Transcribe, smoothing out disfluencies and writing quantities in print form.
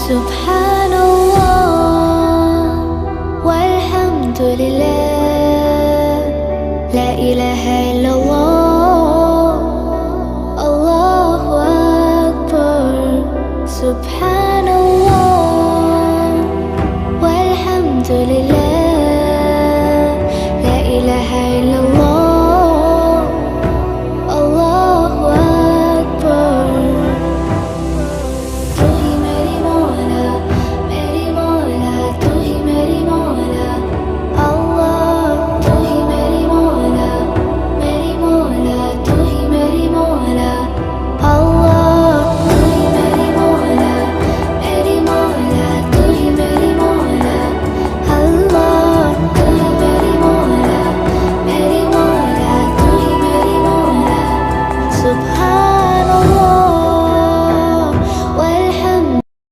سبحان الله والحمد لله، لا إله إلا الله، الله أكبر. سبحان الله